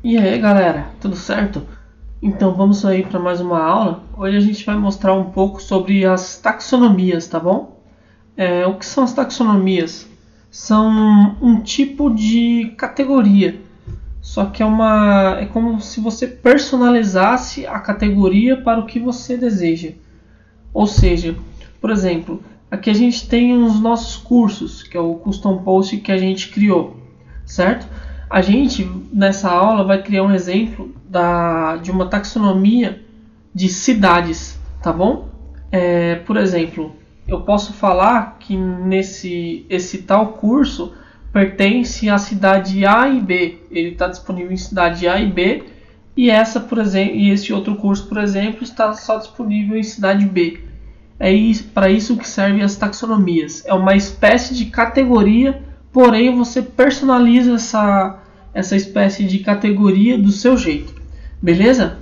E aí galera, tudo certo? Então vamos aí para mais uma aula. Hoje a gente vai mostrar um pouco sobre as taxonomias, tá bom? O que são as taxonomias? São um tipo de categoria, só que é como se você personalizasse a categoria para o que você deseja. Ou seja, por exemplo, aqui a gente tem os nossos cursos, que é o custom post que a gente criou, certo? A gente, nessa aula, vai criar um exemplo de uma taxonomia de cidades, tá bom? Por exemplo, eu posso falar que esse tal curso pertence à cidade A e B. Ele está disponível em cidade A e B. E esse outro curso, por exemplo, está só disponível em cidade B. Para isso que servem as taxonomias. É uma espécie de categoria, porém você personaliza essa espécie de categoria do seu jeito. Beleza?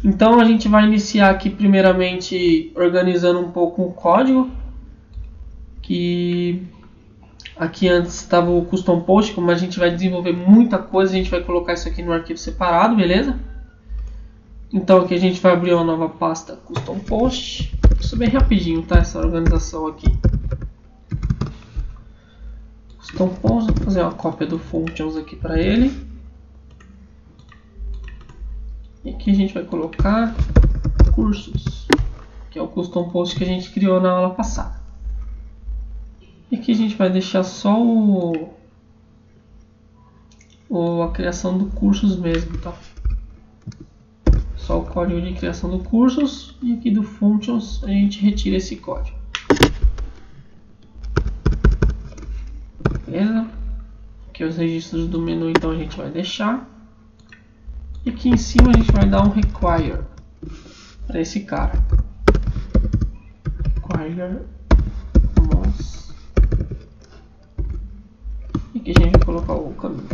Então a gente vai iniciar aqui primeiramente organizando um pouco o código. Que aqui antes estava o custom post, como a gente vai desenvolver muita coisa, a gente vai colocar isso aqui no arquivo separado, beleza? Então aqui a gente vai abrir uma nova pasta custom post. Isso bem rapidinho, tá? Essa organização aqui. Custom post, vou fazer uma cópia do functions aqui para ele. E aqui a gente vai colocar cursos, que é o custom post que a gente criou na aula passada. E aqui a gente vai deixar só a criação do cursos mesmo, tá? Só o código de criação do cursos, e aqui do functions a gente retira esse código. Beleza? Aqui os registros do menu então a gente vai deixar. E aqui em cima a gente vai dar um require para esse cara. Require moss. E aqui a gente vai colocar o caminho.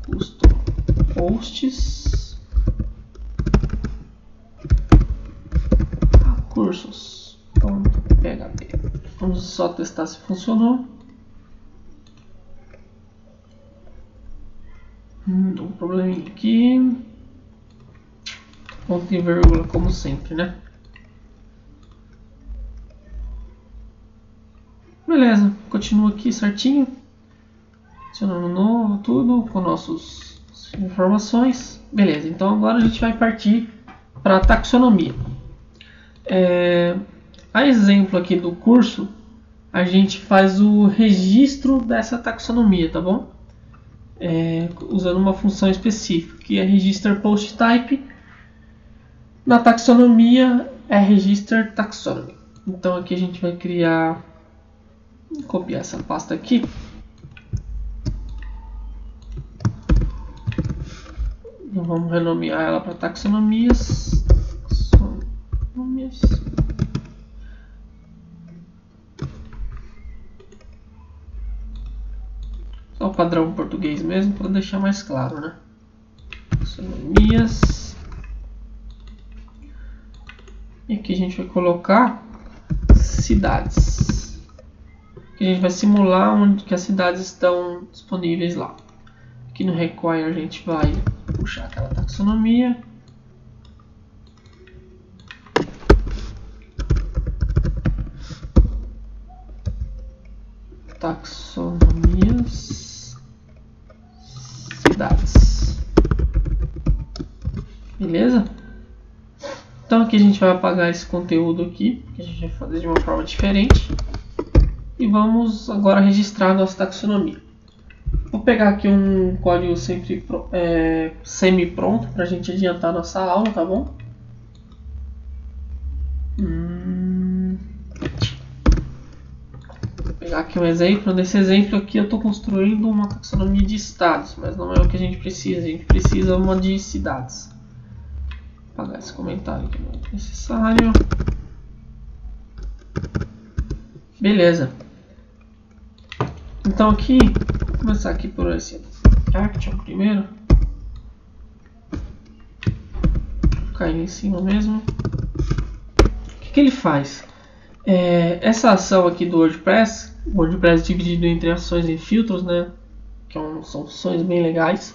Custom posts. Cursos.php. Vamos só testar se funcionou. Um probleminha aqui. Ponto e vírgula como sempre, né? Beleza, continua aqui certinho. Adicionando novo, tudo com nossas informações. Beleza, então agora a gente vai partir para a taxonomia. A exemplo aqui do curso, a gente faz o registro dessa taxonomia, tá bom? Usando uma função específica, que é register post type. Na taxonomia é register taxonomy. Então aqui a gente vai copiar essa pasta aqui. Vamos renomear ela para taxonomias. Só o padrão português mesmo, para deixar mais claro, né? Taxonomias. E aqui a gente vai colocar cidades. Aqui a gente vai simular onde que as cidades estão disponíveis lá. Aqui no require a gente vai puxar aquela taxonomia. Taxonomias cidades. Beleza? Então aqui a gente vai apagar esse conteúdo aqui, que a gente vai fazer de uma forma diferente. E vamos agora registrar a nossa taxonomia. Vou pegar aqui um código semi-pronto para a gente adiantar a nossa aula, tá bom? Vou pegar aqui um exemplo. Nesse exemplo aqui eu estou construindo uma taxonomia de estados, mas não é o que a gente precisa. A gente precisa uma de cidades. Vou apagar esse comentário que não é necessário. Beleza. Então aqui, vou começar aqui por esse action primeiro. Vou cair em cima mesmo. O que ele faz? Essa ação aqui do WordPress, o WordPress dividido entre ações e filtros, né? Que são opções bem legais.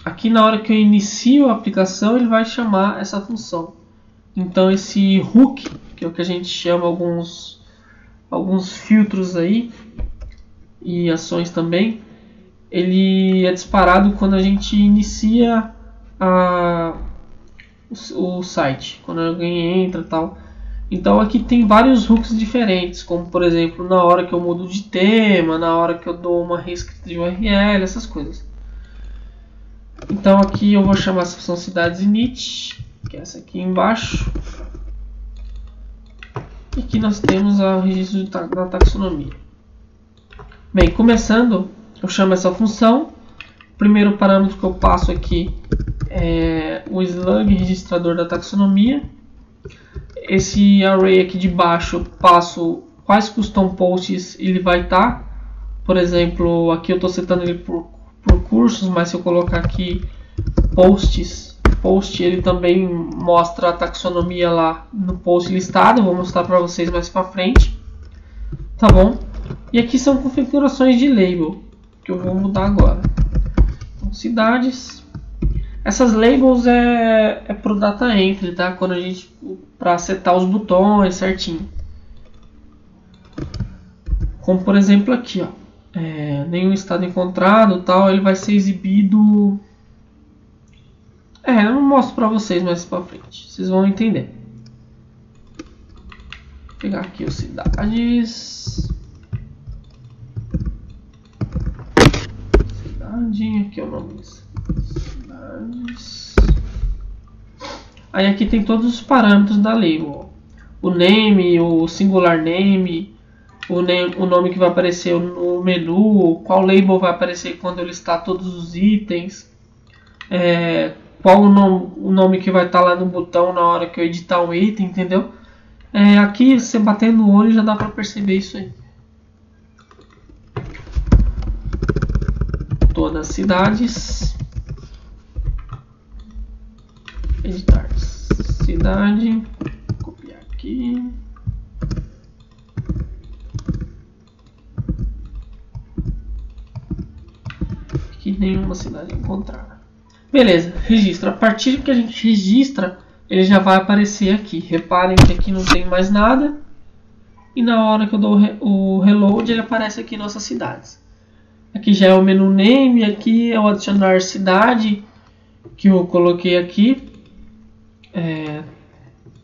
Aqui na hora que eu inicio a aplicação, ele vai chamar essa função. Então esse hook, que é o que a gente chama alguns filtros aí e ações também, ele é disparado quando a gente inicia o site, quando alguém entra e tal. Então aqui tem vários hooks diferentes, como por exemplo na hora que eu mudo de tema, na hora que eu dou uma reescrita de URL, essas coisas. Então aqui eu vou chamar essa função cidades init, que é essa aqui embaixo. E aqui nós temos o registro da taxonomia. Bem, começando, eu chamo essa função. O primeiro parâmetro que eu passo aqui é o slug registrador da taxonomia. Esse array aqui de baixo eu passo quais custom posts ele vai estar. Por exemplo, aqui eu estou setando ele por cursos, mas se eu colocar aqui post, ele também mostra a taxonomia lá no post listado. Eu vou mostrar para vocês mais para frente, tá bom? E aqui são configurações de label que eu vou mudar agora. Então, cidades. Essas labels é pro data entry, tá? Quando a gente para setar os botões certinho. Como por exemplo aqui, ó. Nenhum estado encontrado, tal, ele vai ser exibido. Eu não mostro para vocês mais para frente, vocês vão entender. Vou pegar aqui os cidades. Cidade, aqui é o nome das cidades. Aí aqui tem todos os parâmetros da label. O name, o singular name, o nome que vai aparecer no menu, qual label vai aparecer quando eu listar todos os itens, qual o nome que vai estar lá no botão na hora que eu editar um item, entendeu? Aqui você batendo no olho já dá para perceber isso aí. Todas as cidades. Editar cidade. Copiar aqui. Aqui nenhuma cidade encontrada. Beleza, registra. A partir que a gente registra, ele já vai aparecer aqui. Reparem que aqui não tem mais nada. E na hora que eu dou o reload, ele aparece aqui nossas cidades. Aqui já é o menu name, aqui é o adicionar cidade que eu coloquei aqui.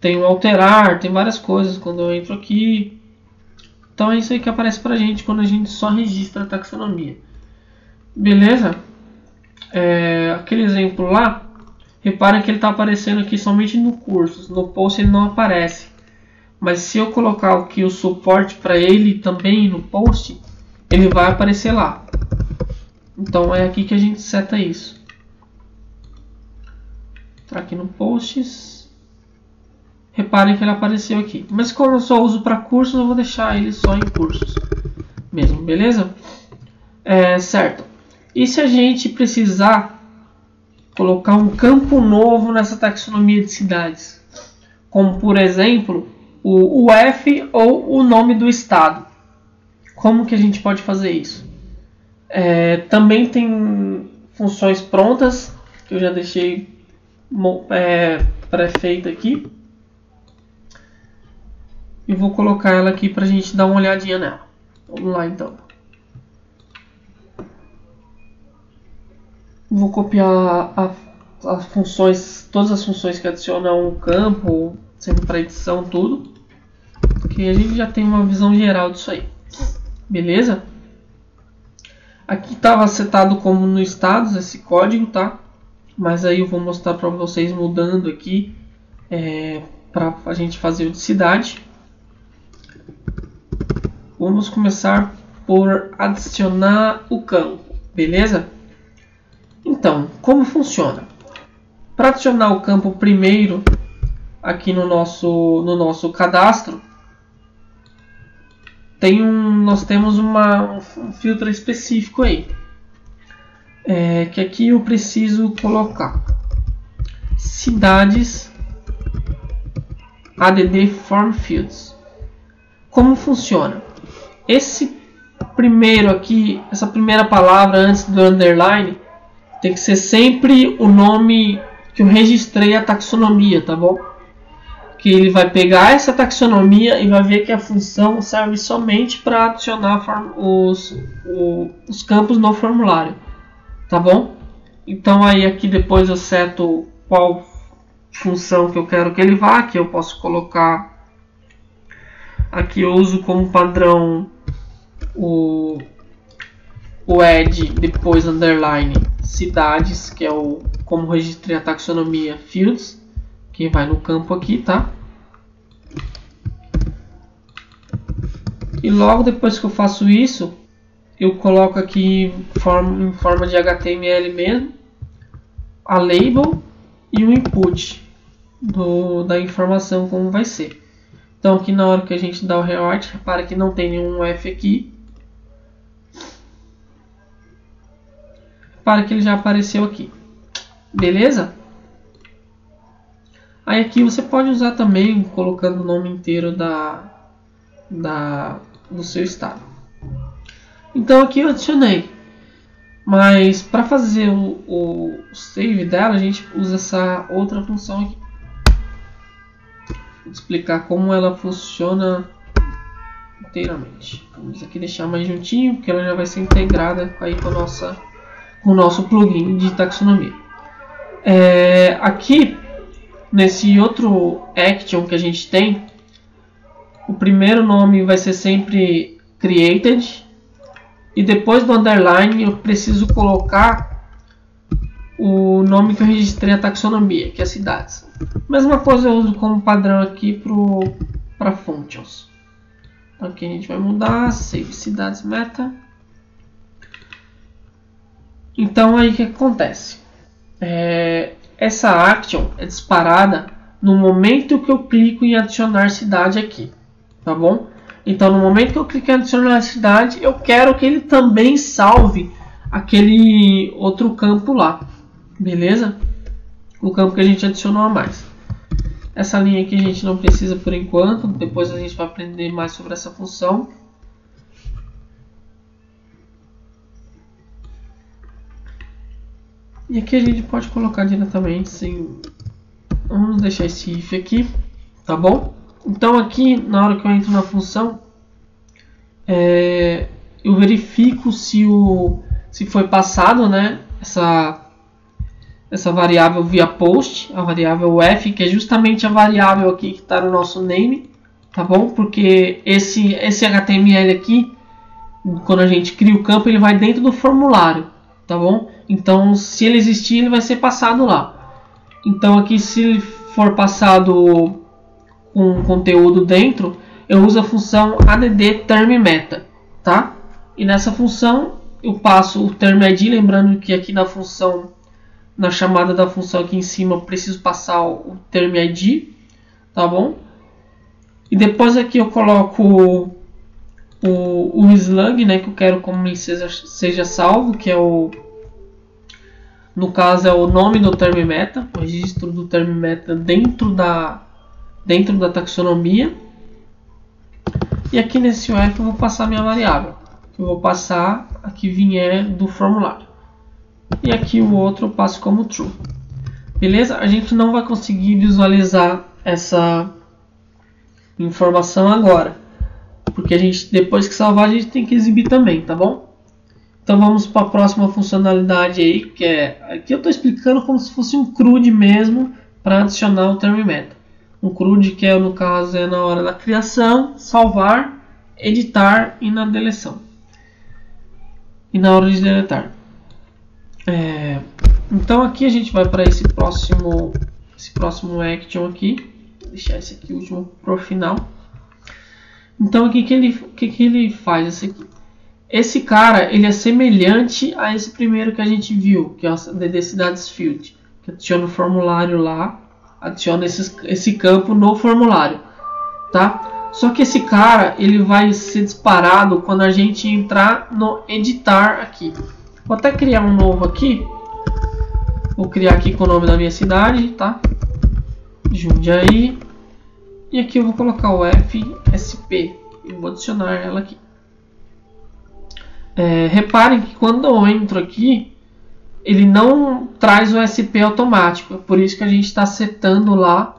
Tem o alterar, tem várias coisas quando eu entro aqui. Então é isso aí que aparece pra gente quando a gente só registra a taxonomia. Beleza? Aquele exemplo lá, reparem que ele está aparecendo aqui somente no curso. No post ele não aparece. Mas se eu colocar aqui o suporte para ele também no post, ele vai aparecer lá. Então é aqui que a gente seta isso. Entrar aqui no posts. Reparem que ele apareceu aqui. Mas como eu só uso para cursos, eu vou deixar ele só em cursos mesmo, beleza? Certo. E se a gente precisar colocar um campo novo nessa taxonomia de cidades? Como por exemplo, o UF ou o nome do estado. Como que a gente pode fazer isso? Também tem funções prontas que eu já deixei pré-feita aqui. E vou colocar ela aqui para a gente dar uma olhadinha nela. Vamos lá então. Vou copiar as funções, todas as funções que adicionam um campo, sempre para edição, tudo. Que a gente já tem uma visão geral disso aí. Beleza? Aqui estava setado como no status esse código, tá? Mas aí eu vou mostrar para vocês mudando aqui para a gente fazer o de cidade. Vamos começar por adicionar o campo, beleza? Então, como funciona? Para adicionar o campo primeiro aqui no nosso cadastro, nós temos um filtro específico aí. Que aqui eu preciso colocar cidades add form fields. Como funciona? Esse primeiro aqui, essa primeira palavra antes do underline, tem que ser sempre o nome que eu registrei a taxonomia, tá bom? Que ele vai pegar essa taxonomia e vai ver que a função serve somente para adicionar os campos no formulário, tá bom? Então aí aqui depois eu seto qual função que eu quero que ele vá. Aqui eu posso colocar, aqui eu uso como padrão o add depois underline cidades, que é o como registrei a taxonomia fields, que vai no campo aqui, tá? E logo depois que eu faço isso, eu coloco aqui em forma de HTML mesmo a label e o input da informação como vai ser. Então aqui na hora que a gente dá o reort, repara que não tem nenhum F aqui. Repara que ele já apareceu aqui. Beleza? Aí aqui você pode usar também colocando o nome inteiro do seu estado. Então aqui eu adicionei. Mas para fazer o save dela, a gente usa essa outra função aqui. Vou explicar como ela funciona inteiramente. Vamos aqui deixar mais juntinho, porque ela já vai ser integrada aí com o nosso plugin de taxonomia. Aqui nesse outro action que a gente tem, o primeiro nome vai ser sempre created, e depois do underline eu preciso colocar o nome que eu registrei a taxonomia, que é cidades. Mesma coisa eu uso como padrão aqui para functions. Então aqui a gente vai mudar, save cidades meta. Então aí o que acontece? Essa action é disparada no momento que eu clico em adicionar cidade aqui, tá bom? Então no momento que eu clico em adicionar cidade, eu quero que ele também salve aquele outro campo lá, beleza? O campo que a gente adicionou a mais. Essa linha aqui a gente não precisa por enquanto, depois a gente vai aprender mais sobre essa função. E aqui a gente pode colocar diretamente sem... Vamos deixar esse if aqui, tá bom? Então aqui, na hora que eu entro na função, eu verifico se foi passado, né, essa variável via post, a variável f, que é justamente a variável aqui que está no nosso name, tá bom? Porque esse HTML aqui, quando a gente cria o campo, ele vai dentro do formulário, tá bom? Então, se ele existir, ele vai ser passado lá. Então, aqui, se ele for passado com conteúdo dentro, eu uso a função add_term_meta, tá? E nessa função, eu passo o term id, lembrando que aqui na função, na chamada da função aqui em cima, eu preciso passar o term id, tá bom? E depois aqui eu coloco o slug, né, que eu quero como ele seja salvo, que é no caso é o nome do term meta, o registro do term meta dentro da taxonomia. E aqui nesse UF eu vou passar minha variável, que eu vou passar a que vier do formulário. E aqui o outro eu passo como true. Beleza? A gente não vai conseguir visualizar essa informação agora, porque a gente, depois que salvar, a gente tem que exibir também, tá bom? Então vamos para a próxima funcionalidade aí, que aqui eu estou explicando como se fosse um CRUD mesmo, para adicionar o term meta. Um CRUD que no caso é na hora da criação, salvar, editar e na deleção. E na hora de deletar. Então aqui a gente vai para esse próximo action aqui. Vou deixar esse aqui último para o final. Então aqui que ele faz esse aqui. Esse cara, ele é semelhante a esse primeiro que a gente viu, que é o DD Cidades Field, que adiciona o formulário lá, adiciona esse campo no formulário, tá? Só que esse cara, ele vai ser disparado quando a gente entrar no editar aqui. Vou até criar um novo aqui. Vou criar aqui com o nome da minha cidade, tá? Jundiaí. E aqui eu vou colocar o FSP e vou adicionar ela aqui. Reparem que quando eu entro aqui, ele não traz o SP automático. É por isso que a gente está setando lá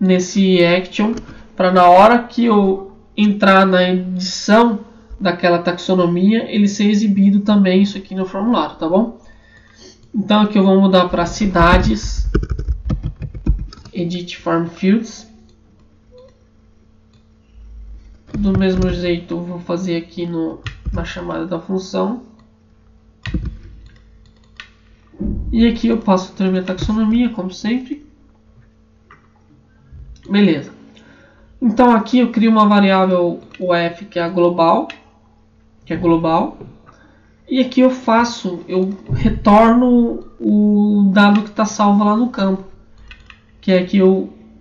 nesse action, para na hora que eu entrar na edição daquela taxonomia, ele ser exibido também isso aqui no formulário, tá bom? Então aqui eu vou mudar para cidades, Edit Form Fields. Do mesmo jeito eu vou fazer aqui na chamada da função. E aqui eu passo o termo de taxonomia, como sempre. Beleza. Então aqui eu crio uma variável UF que é a global. E aqui eu retorno o dado que está salvo lá no campo. Que é que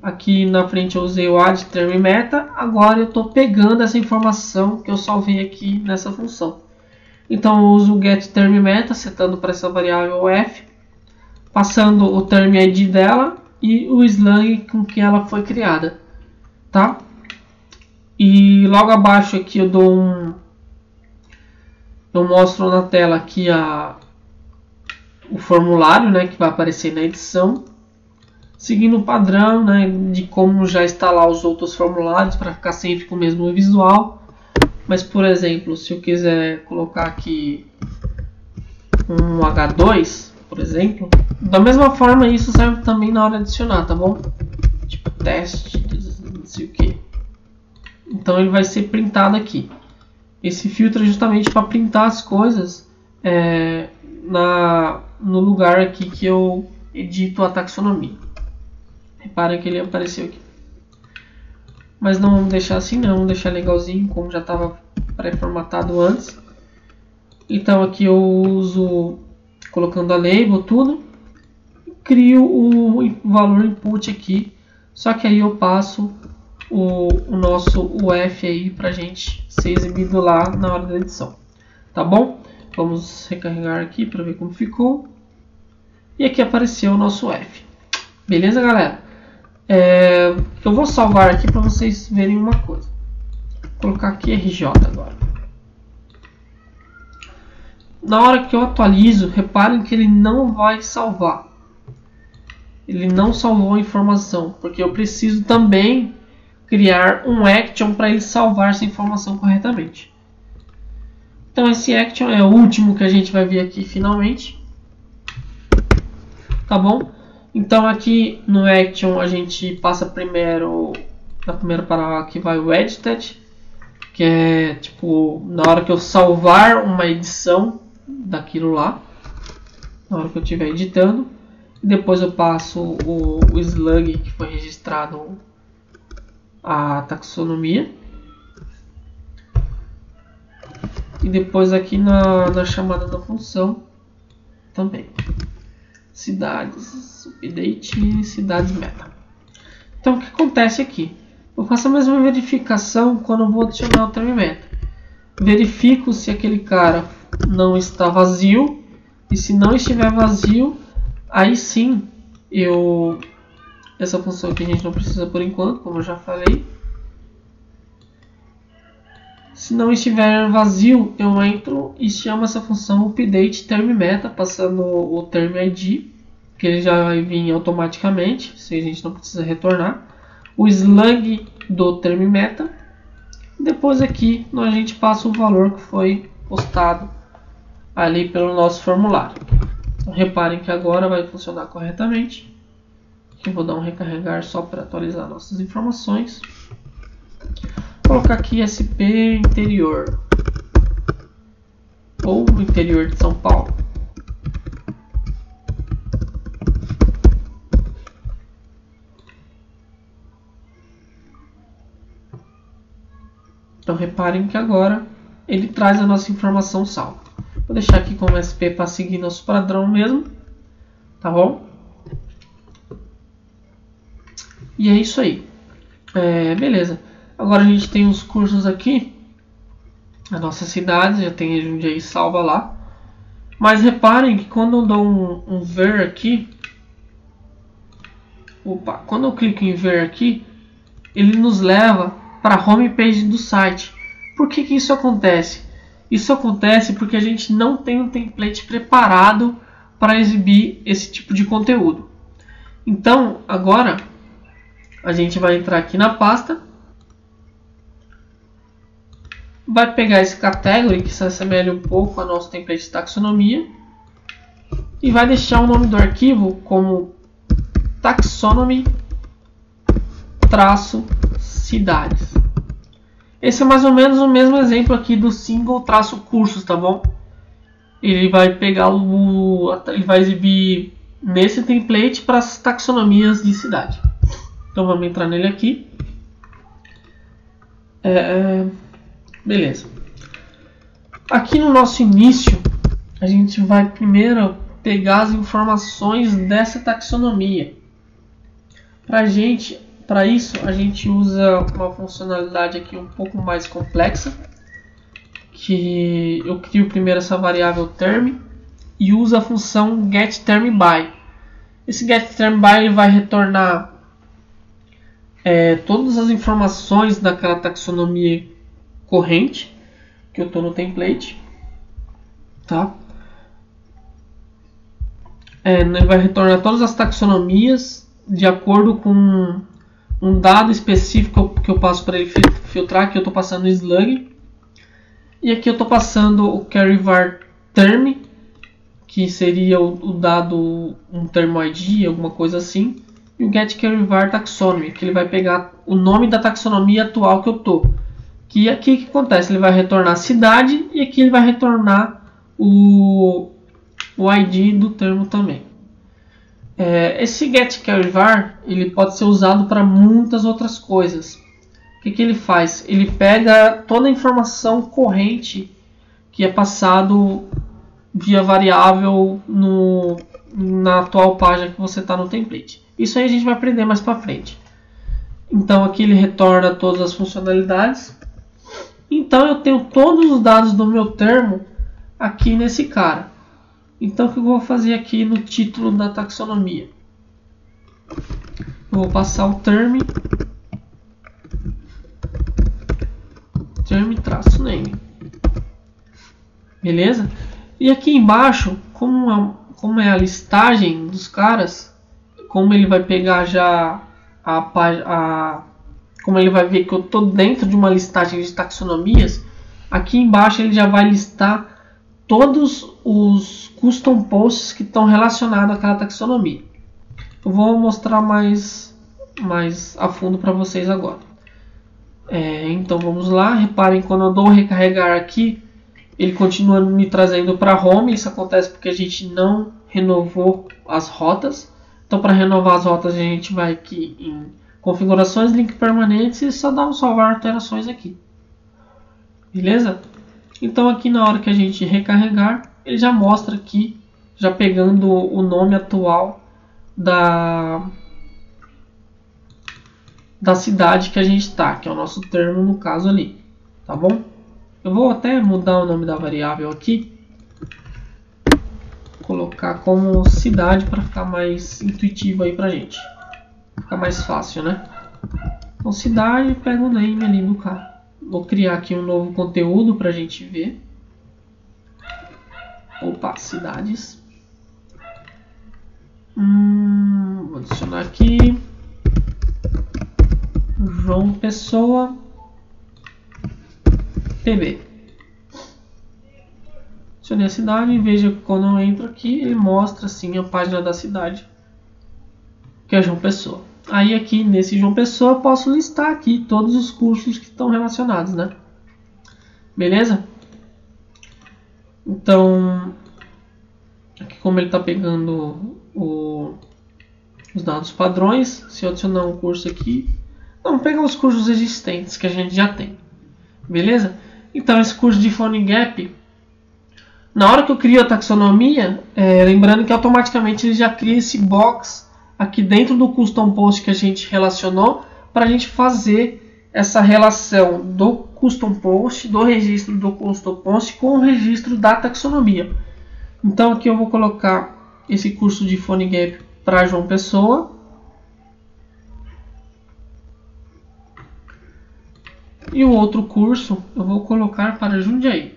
aqui na frente eu usei o add term meta. Agora eu estou pegando essa informação que eu salvei aqui nessa função. Então eu uso o get term meta, setando para essa variável UF, passando o term ID dela e o slang com que ela foi criada, tá? E logo abaixo aqui eu mostro na tela aqui o formulário, né, que vai aparecer na edição, seguindo o padrão, né, de como já instalar os outros formulários para ficar sempre com o mesmo visual. Mas, por exemplo, se eu quiser colocar aqui um H2, por exemplo, da mesma forma isso serve também na hora de adicionar, tá bom? Tipo teste, não sei o que. Então ele vai ser printado aqui. Esse filtro é justamente para printar as coisas no lugar aqui que eu edito a taxonomia. Reparem que ele apareceu aqui. Mas não vamos deixar assim, não. Vamos deixar legalzinho, como já estava pré-formatado antes. Então aqui eu uso, colocando a label, tudo. Crio o valor input aqui. Só que aí eu passo o nosso UF aí para a gente ser exibido lá na hora da edição. Tá bom? Vamos recarregar aqui para ver como ficou. E aqui apareceu o nosso UF. Beleza, galera? Eu vou salvar aqui para vocês verem uma coisa. Vou colocar aqui RJ agora. Na hora que eu atualizo, reparem que ele não vai salvar. Ele não salvou a informação, porque eu preciso também criar um action para ele salvar essa informação corretamente. Então esse action é o último que a gente vai ver aqui finalmente. Tá bom? Então aqui no action a gente passa primeiro, na primeira palavra que vai o edited, que é tipo na hora que eu salvar uma edição daquilo lá, na hora que eu estiver editando. Depois eu passo o slug que foi registrado a taxonomia. E depois aqui na chamada da função também. Cidades, update, cidades meta. Então o que acontece aqui? Eu faço a mesma verificação quando eu vou adicionar o term meta. Verifico se aquele cara não está vazio. E se não estiver vazio, aí sim essa função aqui a gente não precisa por enquanto, como eu já falei. Se não estiver vazio, eu entro e chamo essa função update term meta, passando o term ID, que ele já vai vir automaticamente, se a gente não precisa retornar. O slug do term meta. Depois aqui a gente passa o valor que foi postado ali pelo nosso formulário. Então, reparem que agora vai funcionar corretamente. Eu vou dar um recarregar só para atualizar nossas informações. Vou colocar aqui SP interior ou interior de São Paulo. Então reparem que agora ele traz a nossa informação salva. Vou deixar aqui como SP para seguir nosso padrão mesmo, tá bom? E é isso aí. Beleza. Agora a gente tem os cursos aqui. A nossa cidade, já tem a Jundiaí salva lá. Mas reparem que quando eu dou um ver aqui, quando eu clico em ver aqui, ele nos leva para a homepage do site. Por que isso acontece? Isso acontece porque a gente não tem um template preparado para exibir esse tipo de conteúdo. Então, agora a gente vai entrar aqui na pasta, vai pegar esse category que se assemelha um pouco ao nosso template de taxonomia e vai deixar o nome do arquivo como taxonomy-cidades. Esse é mais ou menos o mesmo exemplo aqui do single-cursos, tá bom? Ele vai pegar ele vai exibir nesse template para as taxonomias de cidade. Então vamos entrar nele aqui. Beleza. Aqui no nosso início, a gente vai primeiro pegar as informações dessa taxonomia. Para isso, a gente usa uma funcionalidade aqui um pouco mais complexa, que eu crio primeiro essa variável term e uso a função getTermBy. Esse getTermBy ele vai retornar todas as informações daquela taxonomia corrente que eu estou no template, tá? Ele vai retornar todas as taxonomias de acordo com um dado específico que eu passo para ele filtrar. Aqui eu estou passando o slug e aqui eu estou passando o carry_var term, que seria o dado, um termo ID, alguma coisa assim, e o getCarry_var taxonomy, que ele vai pegar o nome da taxonomia atual que eu estou. Que aqui o que acontece? Ele vai retornar a cidade e aqui ele vai retornar o ID do termo também. Esse getCarry_var ele pode ser usado para muitas outras coisas. O que ele faz? Ele pega toda a informação corrente que é passado via variável na atual página que você está no template. Isso aí a gente vai aprender mais para frente. Então aqui ele retorna todas as funcionalidades. Então eu tenho todos os dados do meu termo aqui nesse cara. Então o que eu vou fazer aqui no título da taxonomia? Eu vou passar o term-name. Beleza? E aqui embaixo, como é a listagem dos caras, como ele vai pegar já como ele vai ver que eu estou dentro de uma listagem de taxonomias, aqui embaixo ele já vai listar todos os custom posts que estão relacionados àquela taxonomia. Eu vou mostrar mais a fundo para vocês agora. Então vamos lá, reparem quando eu dou recarregar aqui, ele continua me trazendo para home. Isso acontece porque a gente não renovou as rotas. Então para renovar as rotas a gente vai aqui em configurações, link permanentes e só dá um salvar alterações aqui. Beleza? Então aqui na hora que a gente recarregar, ele já mostra aqui, já pegando o nome atual da cidade que a gente está, que é o nosso termo no caso ali, tá bom? Eu vou até mudar o nome da variável aqui, colocar como cidade para ficar mais intuitivo aí pra gente, ficar mais fácil, né? Então cidade, pega o name ali do cara. Vou criar aqui um novo conteúdo para a gente ver. Opa, cidades. Vou adicionar aqui João Pessoa PB. Adicionei a cidade e veja que quando eu entro aqui ele mostra assim a página da cidade, que é João Pessoa. Aí aqui nesse João Pessoa eu posso listar aqui todos os cursos que estão relacionados, né? Beleza? Então, aqui como ele está pegando os dados padrões, se eu adicionar um curso aqui, vamos pegar os cursos existentes que a gente já tem. Beleza? Então esse curso de PhoneGap, na hora que eu crio a taxonomia, lembrando que automaticamente ele já cria esse box aqui dentro do custom post que a gente relacionou, para a gente fazer essa relação do custom post, do registro do custom post com o registro da taxonomia. Então aqui eu vou colocar esse curso de PhoneGap para João Pessoa. E o outro curso eu vou colocar para Jundiaí.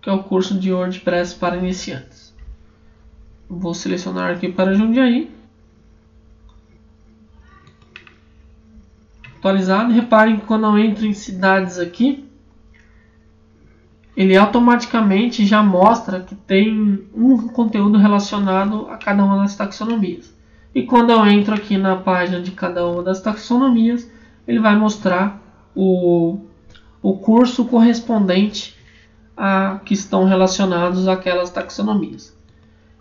que é o curso de WordPress para iniciantes. Vou selecionar aqui para Jundiaí. Atualizado. Reparem que quando eu entro em cidades aqui, ele automaticamente já mostra que tem um conteúdo relacionado a cada uma das taxonomias. E quando eu entro aqui na página de cada uma das taxonomias, ele vai mostrar o curso correspondente a que estão relacionados àquelas taxonomias.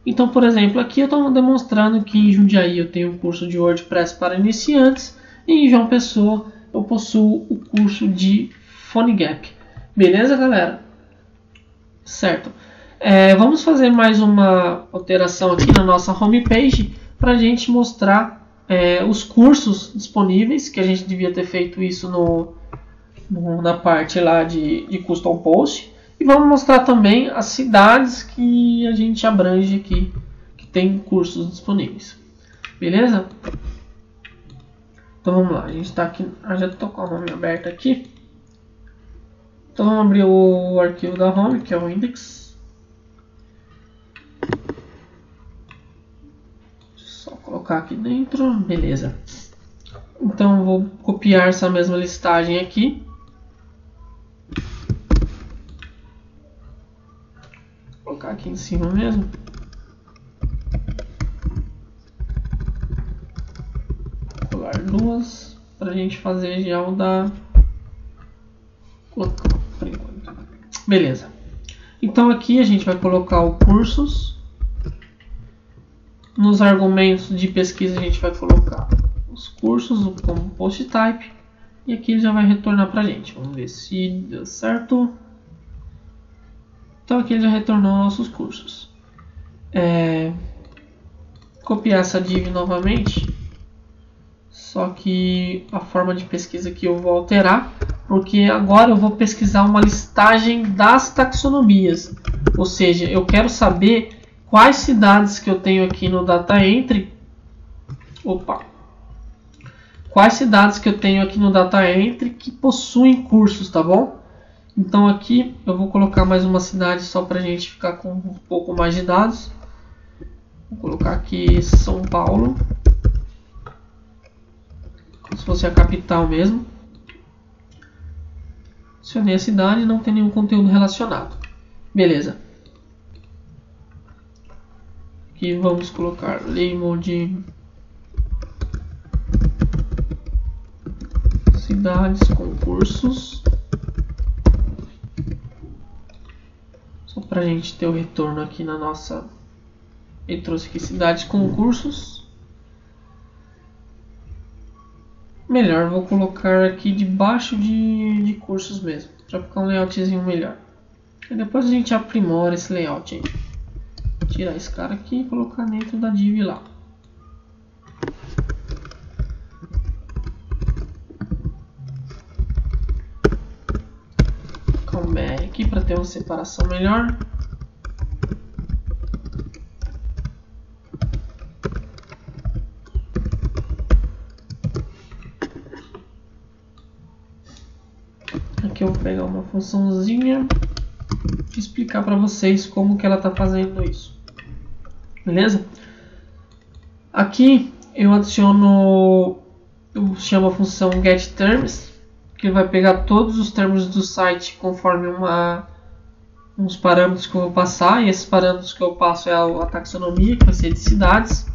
Então, por exemplo, aqui eu estou demonstrando que em Jundiaí eu tenho um curso de WordPress para iniciantes e em João Pessoa eu possuo o curso de PhoneGap. Beleza, galera? Certo. Vamos fazer mais uma alteração aqui na nossa homepage para a gente mostrar os cursos disponíveis, que a gente devia ter feito isso na parte lá de Custom Post. E vamos mostrar também as cidades que a gente abrange aqui, que tem cursos disponíveis. Beleza? Então vamos lá, a gente está aqui, já estou com a home aberta aqui. Então vamos abrir o arquivo da home, que é o index. Só colocar aqui dentro, beleza. Então eu vou copiar essa mesma listagem aqui. Vou colocar aqui em cima mesmo. Vou colar duas para a gente fazer já o da... Beleza. Então aqui a gente vai colocar o cursos. Nos argumentos de pesquisa a gente vai colocar os cursos como post type. E aqui ele já vai retornar para a gente. Vamos ver se deu certo. Então aqui ele já retornou nossos cursos. Copiar essa div novamente. Só que a forma de pesquisa aqui eu vou alterar, porque agora eu vou pesquisar uma listagem das taxonomias. Ou seja, eu quero saber quais cidades que eu tenho aqui no Data Entry. Quais cidades que eu tenho aqui no Data Entry que possuem cursos, tá bom? Então aqui eu vou colocar mais uma cidade só para a gente ficar com um pouco mais de dados. Vou colocar aqui São Paulo. Como se fosse a capital mesmo. Adicionei a cidade e não tem nenhum conteúdo relacionado. Beleza. Aqui vamos colocar label de cidades com cursos. Só para a gente ter o retorno aqui na nossa... Ele trouxe aqui cidades com cursos. Melhor, vou colocar aqui debaixo de cursos mesmo, para ficar um layoutzinho melhor. E depois a gente aprimora esse layout aí. Tirar esse cara aqui e colocar dentro da div lá. Colocar um BR aqui para ter uma separação melhor. Aqui eu vou pegar uma funçãozinha e explicar para vocês como que ela está fazendo isso. Beleza? Aqui eu adiciono, eu chamo a função getTerms, que vai pegar todos os termos do site conforme uns parâmetros que eu vou passar, e esses parâmetros que eu passo é a taxonomia, que vai ser de cidades.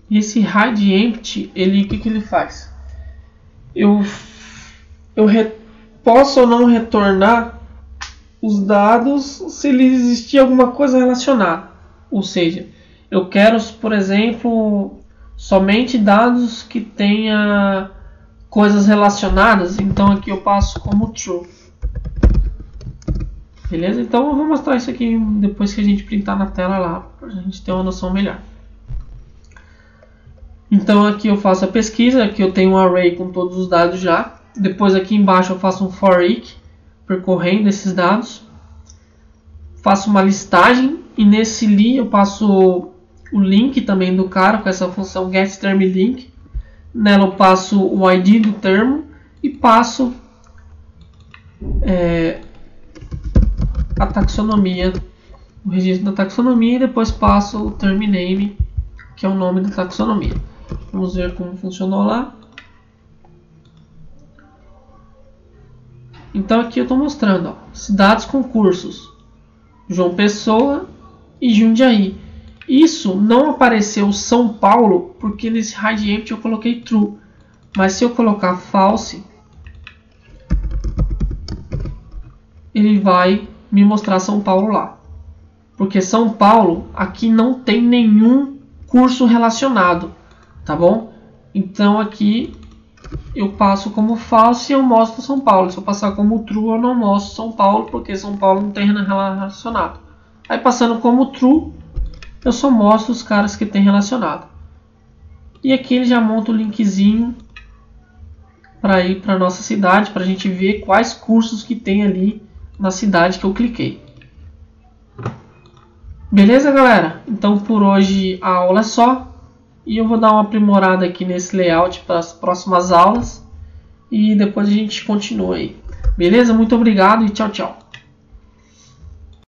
E esse hide_empty, o que ele faz? Eu posso ou não retornar os dados se existir alguma coisa relacionada. Ou seja, eu quero, por exemplo, somente dados que tenha coisas relacionadas. Então aqui eu passo como true. Beleza? Então eu vou mostrar isso aqui depois que a gente printar na tela lá, para a gente ter uma noção melhor. Então aqui eu faço a pesquisa, aqui eu tenho um array com todos os dados já. Depois aqui embaixo eu faço um for each, percorrendo esses dados. Faço uma listagem e nesse li eu passo o link também do cara com essa função getTermLink. Nela eu passo o ID do termo e passo a taxonomia, o registro da taxonomia, e depois passo o term name, que é o nome da taxonomia. Vamos ver como funcionou lá. Então aqui eu estou mostrando, ó, cidades com cursos: João Pessoa e Jundiaí. Isso não apareceu São Paulo porque nesse hide empty eu coloquei true, mas se eu colocar false, ele vai me mostrar São Paulo lá, porque São Paulo aqui não tem nenhum curso relacionado, tá bom? Então aqui eu passo como false e eu mostro São Paulo. Se eu passar como true, eu não mostro São Paulo, porque São Paulo não tem relacionado. Aí passando como true, eu só mostro os caras que tem relacionado. E aqui ele já monta o linkzinho para ir para nossa cidade, para a gente ver quais cursos que tem ali na cidade que eu cliquei. Beleza, galera? Então por hoje a aula é só. E eu vou dar uma aprimorada aqui nesse layout para as próximas aulas. E depois a gente continua aí. Beleza? Muito obrigado e tchau, tchau.